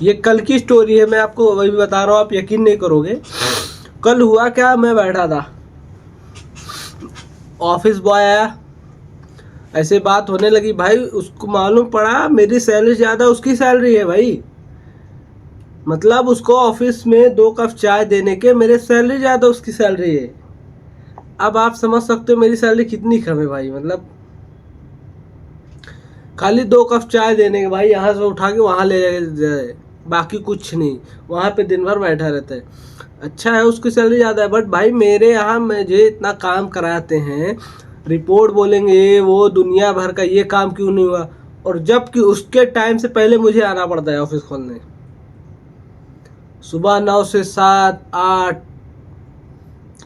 ये कल की स्टोरी है, मैं आपको वही बता रहा हूँ, आप यकीन नहीं करोगे। कल हुआ क्या, मैं बैठा था, ऑफिस बॉय आया, ऐसे बात होने लगी भाई। उसको मालूम पड़ा मेरी सैलरी ज़्यादा उसकी सैलरी है भाई। मतलब उसको ऑफिस में 2 कप चाय देने के मेरे सैलरी ज़्यादा उसकी सैलरी है। अब आप समझ सकते हो मेरी सैलरी कितनी कम है भाई। मतलब खाली 2 कप चाय देने के भाई, यहाँ से उठा के वहाँ ले जाए, बाकी कुछ नहीं। वहाँ पे दिन भर बैठा रहता है। अच्छा है उसकी सैलरी ज़्यादा है, बट भाई मेरे यहाँ मुझे इतना काम कराते हैं, रिपोर्ट बोलेंगे वो दुनिया भर का, ये काम क्यों नहीं हुआ, और जबकि उसके टाइम से पहले मुझे आना पड़ता है ऑफिस खोलने, सुबह 9 से 7 8।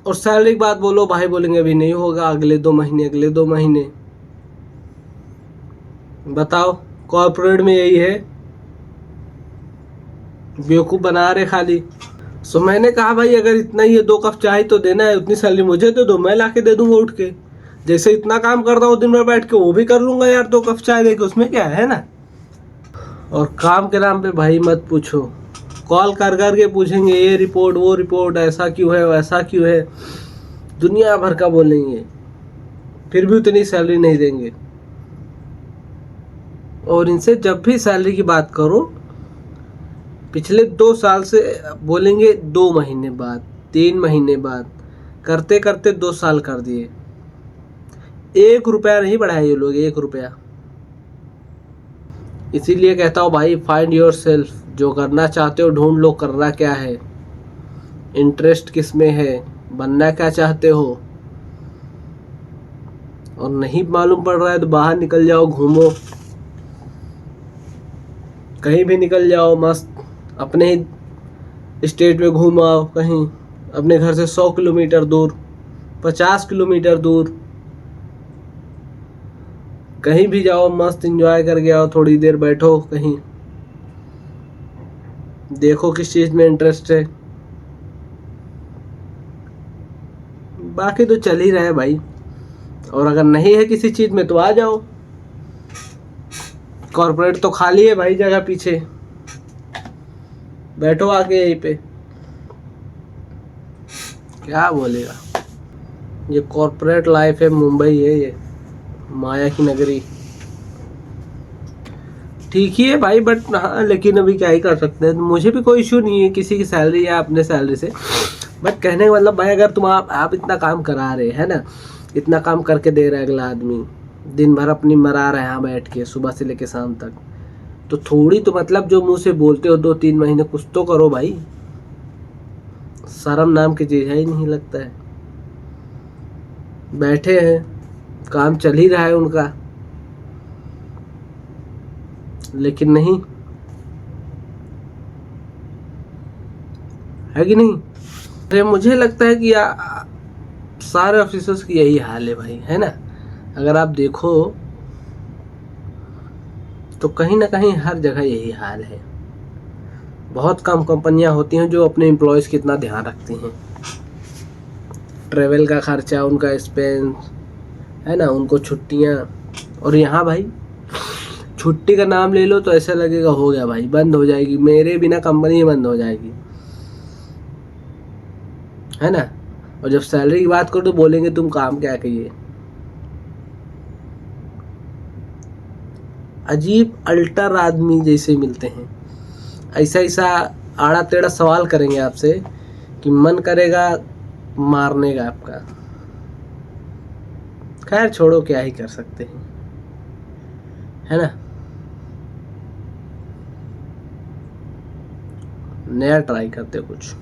और सैलरी की बात बोलो भाई, बोलेंगे अभी नहीं होगा, अगले 2 महीने, अगले 2 महीने। बताओ, कॉर्पोरेट में यही है, बेवकूफ़ बना रहे खाली। सो मैंने कहा भाई अगर इतना ही है, 2 कप चाय तो देना है, उतनी सैलरी मुझे दे दो, मैं ला के दे दूंगा उठ के। जैसे इतना काम करता हूँ दिन भर बैठ के, वो भी कर लूंगा यार 2 कप चाय दे के, उसमें क्या है ना। और काम के नाम पे भाई मत पूछो, कॉल कर कर के पूछेंगे ये रिपोर्ट वो रिपोर्ट, ऐसा क्यों है वैसा क्यों है, दुनिया भर का बोलेंगे, फिर भी उतनी सैलरी नहीं देंगे। और इनसे जब भी सैलरी की बात करो, पिछले 2 साल से बोलेंगे 2 महीने बाद, 3 महीने बाद, करते करते 2 साल कर दिए। 1 रुपया नहीं बढ़ाया ये लोग, 1 रुपया। इसीलिए कहता हूँ भाई, फाइंड योर सेल्फ, जो करना चाहते हो ढूंढ लो, करना क्या है, इंटरेस्ट किस में है, बनना क्या चाहते हो। और नहीं मालूम पड़ रहा है तो बाहर निकल जाओ, घूमो, कहीं भी निकल जाओ, मस्त अपने ही स्टेट में घूम आओ, कहीं अपने घर से 100 किलोमीटर दूर, 50 किलोमीटर दूर, कहीं भी जाओ, मस्त एंजॉय करके आओ, थोड़ी देर बैठो कहीं, देखो किस चीज़ में इंटरेस्ट है। बाकी तो चल ही रहा है भाई। और अगर नहीं है किसी चीज़ में तो आ जाओ, कॉर्पोरेट तो खाली है भाई जगह पीछे, बैठो आके यहीं पे। क्या बोलेगा, ये कॉर्पोरेट लाइफ है, मुंबई है ये, माया की नगरी। ठीक ही है भाई, बट हाँ, लेकिन अभी क्या ही कर सकते हैं। मुझे भी कोई इशू नहीं है किसी की सैलरी या अपने सैलरी से, बट कहने का मतलब भाई, अगर तुम आप इतना काम करा रहे हैं ना, इतना काम करके दे रहा है अगला आदमी, दिन भर अपनी मरा रहे हैं यहाँ बैठ के सुबह से लेके शाम तक, तो थोड़ी तो मतलब जो मुंह से बोलते हो 2-3 महीने कुछ तो करो भाई। शर्म नाम की चीज़ है ही नहीं लगता है। बैठे हैं, काम चल ही रहा है उनका, लेकिन नहीं है कि नहीं। अरे मुझे लगता है कि सारे ऑफिसर्स की यही हाल है भाई, है ना। अगर आप देखो तो कहीं ना कहीं हर जगह यही हाल है। बहुत कम कंपनियां होती हैं जो अपने एम्प्लॉयज़ की इतना ध्यान रखती हैं। ट्रेवल का खर्चा, उनका एक्सपेंस, है ना, उनको छुट्टियां। और यहाँ भाई छुट्टी का नाम ले लो तो ऐसा लगेगा हो गया भाई, बंद हो जाएगी, मेरे बिना कंपनी बंद हो जाएगी, है ना। और जब सैलरी की बात करो तो बोलेंगे तुम काम क्या किए। अजीब अल्टर आदमी जैसे मिलते हैं, ऐसा ऐसा आड़ा टेढ़ा सवाल करेंगे आपसे कि मन करेगा मारने का आपका। खैर छोड़ो, क्या ही कर सकते हैं, है ना। नया ट्राई करते कुछ।